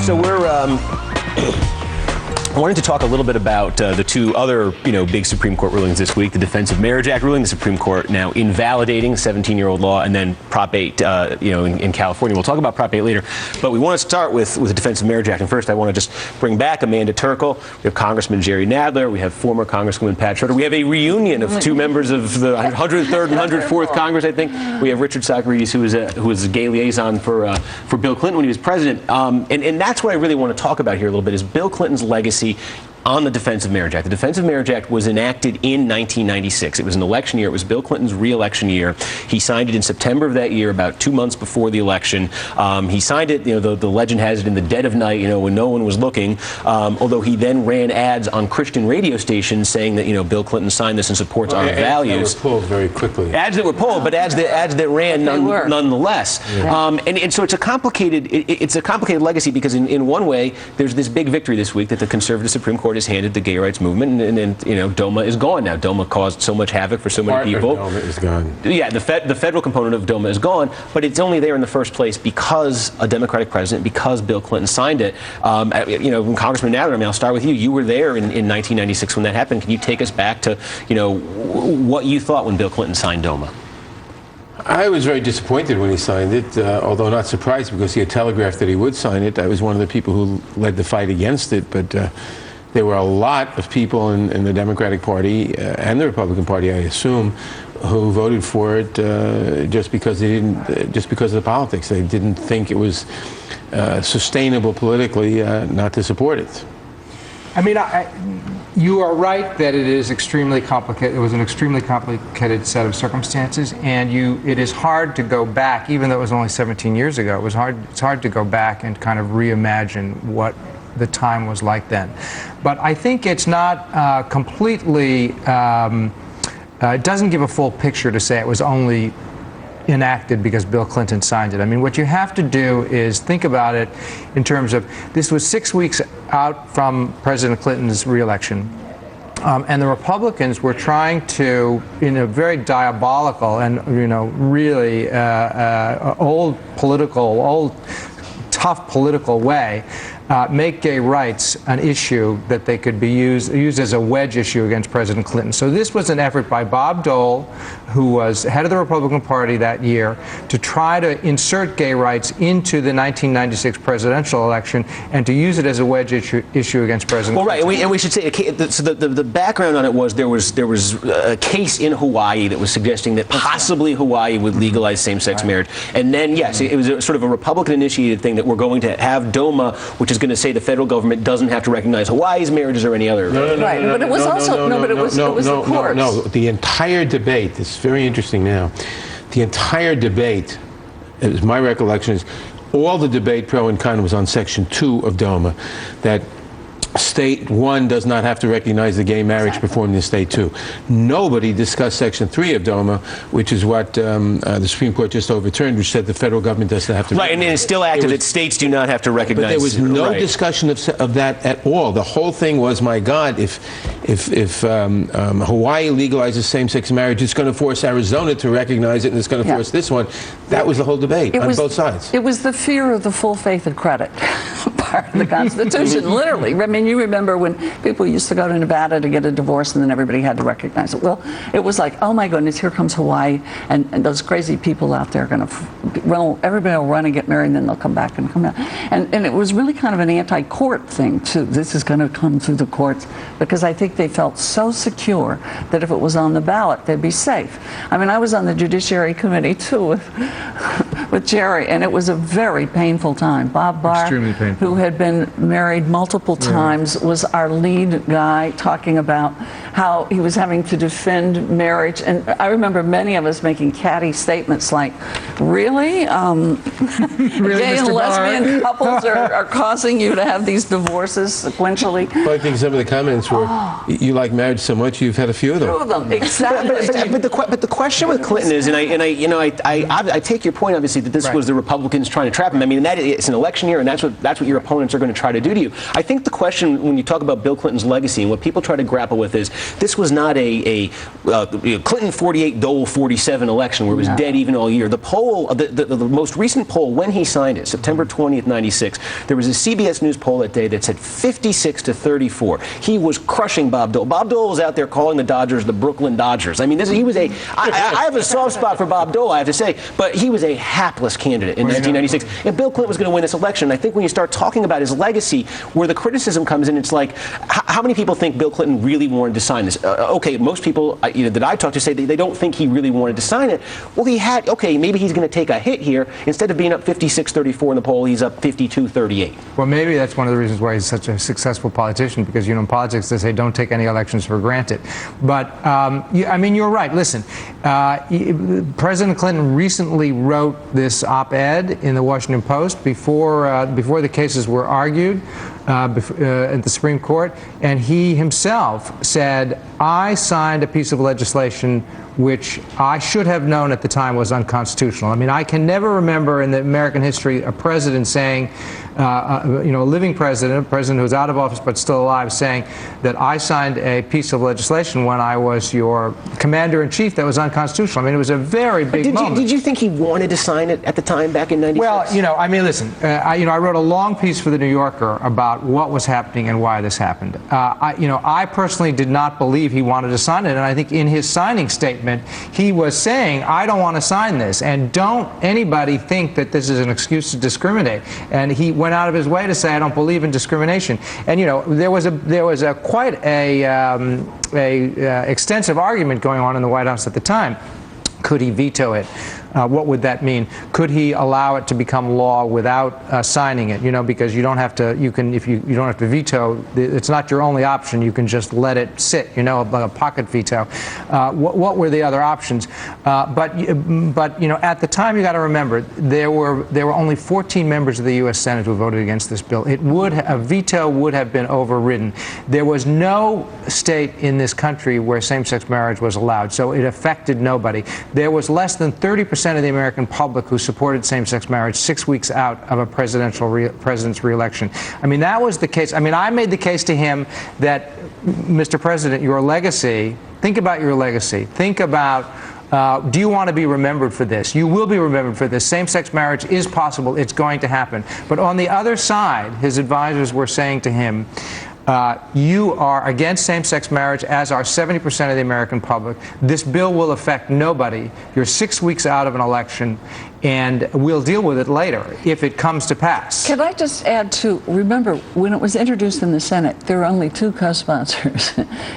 So we're I wanted to talk a little bit about the two other, big Supreme Court rulings this week: the Defense of Marriage Act ruling, the Supreme Court now invalidating the 17-year-old law, and then Prop 8, in California. We'll talk about Prop 8 later, but we want to start with the Defense of Marriage Act. And first, I want to just bring back Amanda Turkle. We have Congressman Jerry Nadler. We have former Congresswoman Pat Schroeder. We have a reunion of two members of the 103rd and 104th Congress, I think. We have Richard Socarides, who was a gay liaison for Bill Clinton when he was president. And that's what I really want to talk about here a little bit, is Bill Clinton's legacy on the Defense of Marriage Act. The Defense of Marriage Act was enacted in 1996. It was an election year. It was Bill Clinton's re-election year. He signed it in September of that year, about 2 months before the election. He signed it, the legend has it, in the dead of night, when no one was looking, although he then ran ads on Christian radio stations saying that, Bill Clinton signed this and supports our values. Ads that were pulled very quickly. Ads that were pulled, but ads that ran nonetheless. Yeah. And so it's a complicated legacy, because in one way, there's this big victory this week that the conservative Supreme Court has handed the gay rights movement, and DOMA is gone now. DOMA caused so much havoc for so many people. DOMA is gone. Yeah, the federal component of DOMA is gone, but it's only there in the first place because a Democratic president, because Bill Clinton signed it. Congressman Nadler, I'll start with you. You were there in 1996 when that happened. Can you take us back to, what you thought when Bill Clinton signed DOMA? I was very disappointed when he signed it, although not surprised, because he had telegraphed that he would sign it. I was one of the people who led the fight against it, but there were a lot of people in the Democratic Party and the Republican Party, I assume, who voted for it just because of the politics. They didn't think it was sustainable politically not to support it. I mean, you are right that it is extremely complicated. It was an extremely complicated set of circumstances, and it is hard to go back, even though it was only 17 years ago. It's hard to go back and kind of reimagine what the time was like then. But I think it's not completely, it doesn't give a full picture to say it was only enacted because Bill Clinton signed it. I mean, what you have to do is think about it in terms of, this was 6 weeks out from President Clinton's re-election. And the Republicans were trying to, in a very diabolical and, really tough political way, make gay rights an issue that they could be used as a wedge issue against President Clinton. So this was an effort by Bob Dole, who was head of the Republican Party that year, to try to insert gay rights into the 1996 presidential election and to use it as a wedge issue against President Clinton. Right, and we should say, so the background on it was there was a case in Hawaii that was suggesting that possibly Hawaii would legalize same-sex marriage. And then, yes, it was sort of a Republican-initiated thing that we're going to have DOMA, which is going to say the federal government doesn't have to recognize Hawaii's marriages or any other. But it was the courts. No, the entire debate, it's very interesting now, the entire debate, as my recollection is, all the debate pro and con was on Section 2 of DOMA, that State 1 does not have to recognize the gay marriage performed in State 2. Nobody discussed Section 3 of DOMA, which is what the Supreme Court just overturned, which said the federal government doesn't have to. Right, and it's still active that states do not have to recognize. But there was no discussion of that at all. The whole thing was, my God, if Hawaii legalizes same-sex marriage, it's going to force Arizona to recognize it, and it's going to force this one. That was the whole debate on both sides. It was the fear of the full faith and credit part of the Constitution, literally. I mean, you remember when people used to go to Nevada to get a divorce and then everybody had to recognize it. Well, it was like, oh my goodness, here comes Hawaii, and those crazy people out there are going to, everybody will run and get married, and then they'll come back and come out. And it was really kind of an anti-court thing, too. This is going to come through the courts, because I think they felt so secure that if it was on the ballot, they'd be safe. I mean, I was on the Judiciary Committee, too, with Jerry, and it was a very painful time. Bob Barr, who had been married multiple times, was our lead guy, talking about how he was having to defend marriage. And I remember many of us making catty statements like, really? Gay and lesbian couples are causing you to have these divorces sequentially? Well, I think some of the comments were, you like marriage so much, you've had a few of them. Two of them, exactly. But the question with Clinton is, and I take your point, obviously, that this was the Republicans trying to trap him. I mean, it's an election year, and that's what your opponents are going to try to do to you. I think the question, when you talk about Bill Clinton's legacy, and what people try to grapple with, is this was not a Clinton 48, Dole 47 election where it was dead even all year. The polls poll, the most recent poll when he signed it, September 20th, 96, there was a CBS News poll that day that said 56-34. He was crushing Bob Dole. Bob Dole was out there calling the Dodgers the Brooklyn Dodgers. I mean, I have a soft spot for Bob Dole, I have to say, but he was a hapless candidate in 1996. And Bill Clinton was going to win this election. I think when you start talking about his legacy, where the criticism comes in, it's like, how many people think Bill Clinton really wanted to sign this? Okay, most people that I talk to say they don't think he really wanted to sign it. Well, he had, okay, maybe he's going to take a hit here. Instead of being up 56-34 in the poll, he's up 52-38. Well, maybe that's one of the reasons why he's such a successful politician, because, in politics they say don't take any elections for granted. But, I mean, you're right. Listen, President Clinton recently wrote this op-ed in the Washington Post before the cases were argued at the Supreme Court, and he himself said, I signed a piece of legislation which I should have known at the time was unconstitutional. I mean, I can never remember in the American history a president saying, a living president, a president who's out of office but still alive, saying that I signed a piece of legislation when I was your commander-in-chief that was unconstitutional. I mean, it was a very big moment. Did you think he wanted to sign it at the time back in 96? Well, I mean, listen, I wrote a long piece for the New Yorker about what was happening and why this happened. I personally did not believe he wanted to sign it, and I think in his signing statement, he was saying, I don't want to sign this, and don't anybody think that this is an excuse to discriminate. And he went out of his way to say, I don't believe in discrimination. And there was quite a extensive argument going on in the White House at the time. Could he veto it? What would that mean? Could he allow it to become law without signing it? Because you don't have to. You can, if you don't have to veto. It's not your only option. You can just let it sit. A pocket veto. What were the other options? But at the time, you got to remember there were only 14 members of the U.S. Senate who voted against this bill. A veto would have been overridden. There was no state in this country where same-sex marriage was allowed, so it affected nobody. There was less than 30% of the American public who supported same-sex marriage 6 weeks out of a president's reelection. I mean, that was the case. I mean, I made the case to him that, Mr. President, your legacy, think about your legacy. Think about, do you want to be remembered for this? You will be remembered for this. Same-sex marriage is possible. It's going to happen. But on the other side, his advisors were saying to him, you are against same-sex marriage, as are 70% of the American public. This bill will affect nobody. You're 6 weeks out of an election, and we'll deal with it later if it comes to pass. Can I just add to, remember, when it was introduced in the Senate, there were only 2 co-sponsors,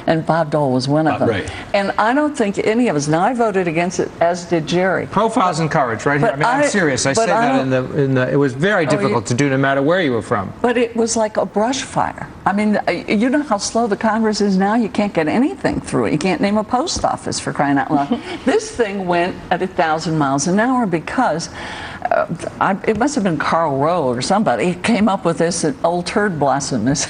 and Bob Dole was one of them. Right. And I don't think any of us, now I voted against it, as did Jerry. Profiles and courage, right here. I mean, I'm serious. I say that it was very difficult to do no matter where you were from. But it was like a brush fire. I mean, you know how slow the Congress is now? You can't get anything through it. You can't name a post office, for crying out loud. This thing went at 1,000 miles an hour because it must have been Karl Rove or somebody came up with this old turd blossom, which is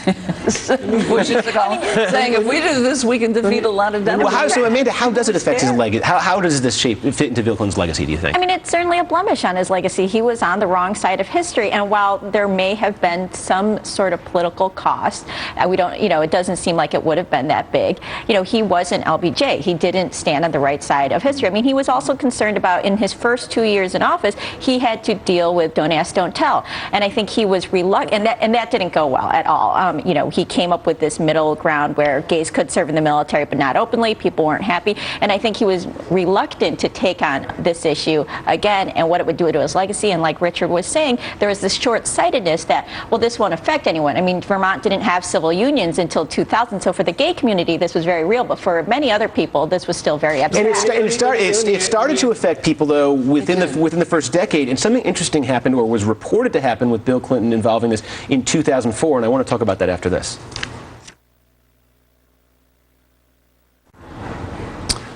saying if we do this, we can defeat a lot of Democrats. Well, Amanda, how does it affect his legacy? How does this fit into Bill Clinton's legacy, do you think? I mean, it's certainly a blemish on his legacy. He was on the wrong side of history, and while there may have been some sort of political cost, it doesn't seem like it would have been that big. He was an LBJ. He didn't stand on the right side of history. I mean, he was also concerned about, in his first 2 years in office, he had to deal with don't ask, don't tell. And I think he was reluctant, and that didn't go well at all. He came up with this middle ground where gays could serve in the military, but not openly. People weren't happy. And I think he was reluctant to take on this issue again and what it would do to his legacy. And like Richard was saying, there was this short-sightedness that, well, this won't affect anyone. I mean, Vermont didn't have civil unions until 2000. So for the gay community, this was very real. But for many other people, this was still very abstract. And it started to affect people, though, within the first decade. And something interesting happened, or was reported to happen, with Bill Clinton involving this in 2004. And I want to talk about that after this.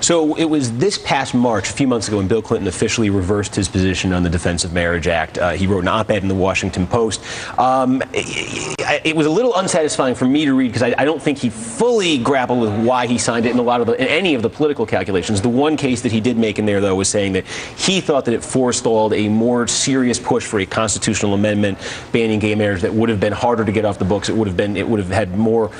So it was this past March, a few months ago, when Bill Clinton officially reversed his position on the Defense of Marriage Act. He wrote an op-ed in the Washington Post. It was a little unsatisfying for me to read because I don't think he fully grappled with why he signed it in any of the political calculations. The one case that he did make in there, though, was saying that he thought that it forestalled a more serious push for a constitutional amendment banning gay marriage that would have been harder to get off the books. It would have had more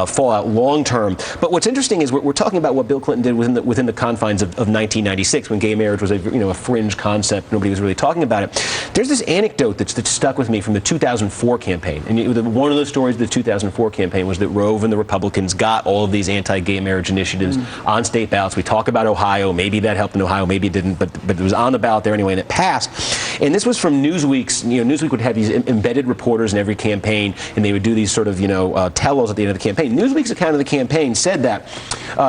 fallout long term. But what's interesting is we're talking about what Bill Clinton did within the confines of 1996, when gay marriage was a fringe concept. Nobody was really talking about it. There's this anecdote that's stuck with me from the 2004 campaign. And one of the stories of the 2004 campaign was that Rove and the Republicans got all of these anti-gay marriage initiatives on state ballots. We talk about Ohio. Maybe that helped in Ohio. Maybe it didn't. But it was on the ballot there anyway, and it passed. And this was from Newsweek's. Newsweek would have these embedded reporters in every campaign, and they would do these sort of tell-alls at the end of the campaign. Newsweek's account of the campaign said that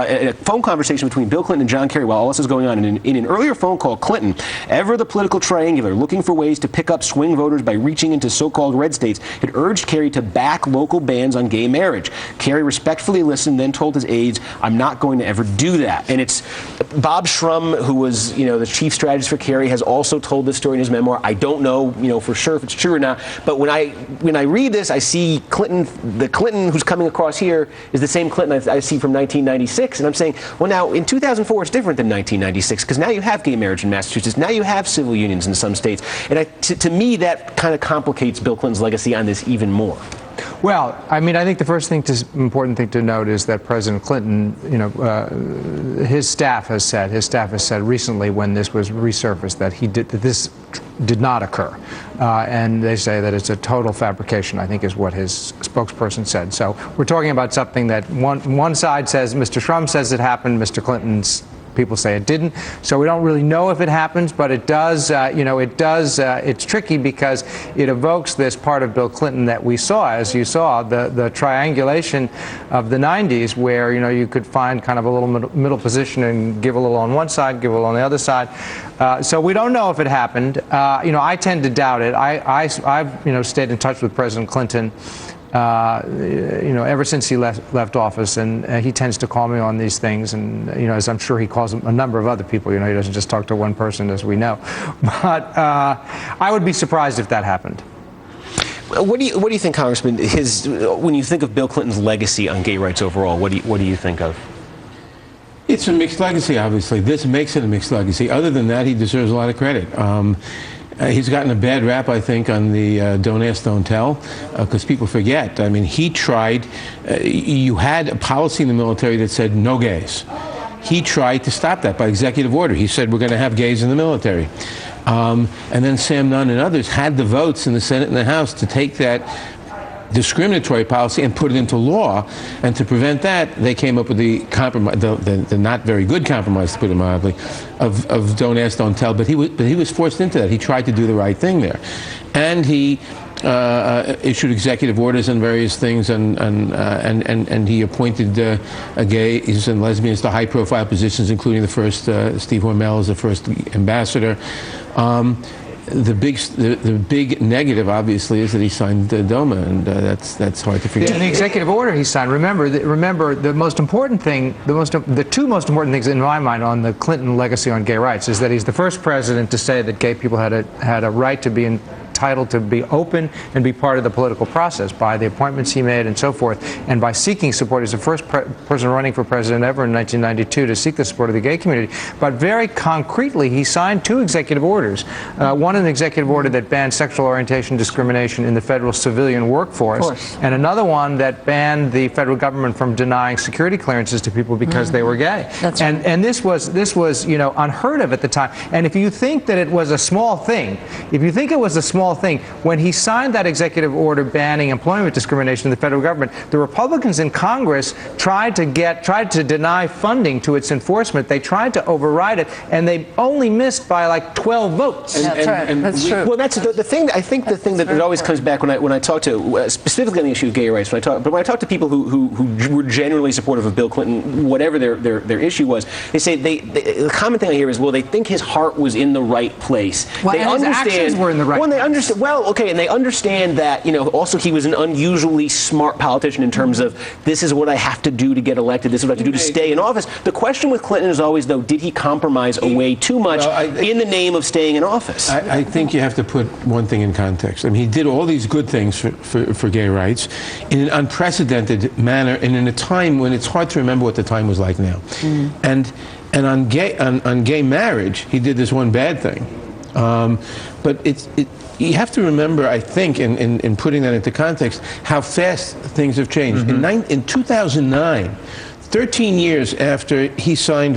in a phone conversation between Bill Clinton and John Kerry while all this was going on, in an earlier phone call, Clinton, ever the political triangular, looking for ways to pick up swing voters by reaching into so-called red states, had urged Kerry to back local bans on gay marriage. Kerry respectfully listened, then told his aides, "I'm not going to ever do that." And it's Bob Shrum, who was the chief strategist for Kerry, has also told this story in his memoir. I don't know for sure if it's true or not, but when I read this, I see Clinton, the Clinton who's coming across here is the same Clinton I see from 1996, and I'm saying, well, now in 2004 it's different than 1996 because now you have gay marriage in Massachusetts, now you have civil unions in some states, and to me that kind of complicates Bill Clinton's legacy on this even more. Well, I think the first important thing to note is that President Clinton, his staff has said recently when this was resurfaced that this did not occur, and they say that it's a total fabrication, I think is what his spokesperson said. So we're talking about something that one side says, Mr. Shrum says it happened, Mr. Clinton's people say it didn't. So we don't really know if it happens, but it does, it's tricky because it evokes this part of Bill Clinton that we saw, as you saw, the triangulation of the 90s where, you could find kind of a little middle position and give a little on one side, give a little on the other side. So we don't know if it happened. I tend to doubt it. I've stayed in touch with President Clinton ever since he left office, and he tends to call me on these things, and as I'm sure he calls a number of other people. He doesn't just talk to one person, as we know. But I would be surprised if that happened. What do you think, Congressman? When you think of Bill Clinton's legacy on gay rights overall, what do you think of? It's a mixed legacy, obviously. This makes it a mixed legacy. Other than that, he deserves a lot of credit. He's gotten a bad rap, I think, on the don't ask, don't tell, because people forget. He tried, you had a policy in the military that said no gays. He tried to stop that by executive order. He said, we're going to have gays in the military. And then Sam Nunn and others had the votes in the Senate and the House to take that discriminatory policy and put it into law. And to prevent that, they came up with the compromise, the not very good compromise, to put it mildly, of don't ask, don't tell. But he was forced into that. He tried to do the right thing there, and he issued executive orders on various things, and he appointed gays and lesbians to high-profile positions, including the first Steve Hormel as the first ambassador. The big negative, obviously, is that he signed DOMA, and that's hard to forget. And the executive order he signed. Remember, the most important thing, the two most important things in my mind on the Clinton legacy on gay rights is that he's the first president to say that gay people had a right to be entitled to be open and be part of the political process by the appointments he made and so forth, and by seeking support. He's the first person running for president ever in 1992 to seek the support of the gay community. But very concretely, he signed two executive orders. One, an executive order that banned sexual orientation discrimination in the federal civilian workforce, and another one that banned the federal government from denying security clearances to people because they were gay. That's right. And this was unheard of at the time. And if you think that it was a small thing, when he signed that executive order banning employment discrimination in the federal government, the Republicans in Congress tried to deny funding to its enforcement. They tried to override it, and they only missed by like 12 votes. That's right. That's true. Well, that's the thing. I think the thing that it always comes back when I talk to, specifically on the issue of gay rights, when I talk to people who were generally supportive of Bill Clinton, whatever their issue was, they say the common thing I hear is, well, they think his heart was in the right place. Well, they understand his actions were in the right place. And they understand that, also he was an unusually smart politician in terms of, this is what I have to do to get elected, this is what I have to do to stay in office. The question with Clinton is always, though, did he compromise away too much in the name of staying in office? I think you have to put one thing in context. He did all these good things for gay rights in an unprecedented manner and in a time when it's hard to remember what the time was like now. And on gay marriage, he did this one bad thing. But you have to remember, I think, in putting that into context, how fast things have changed. In 2009, 13 years after he signed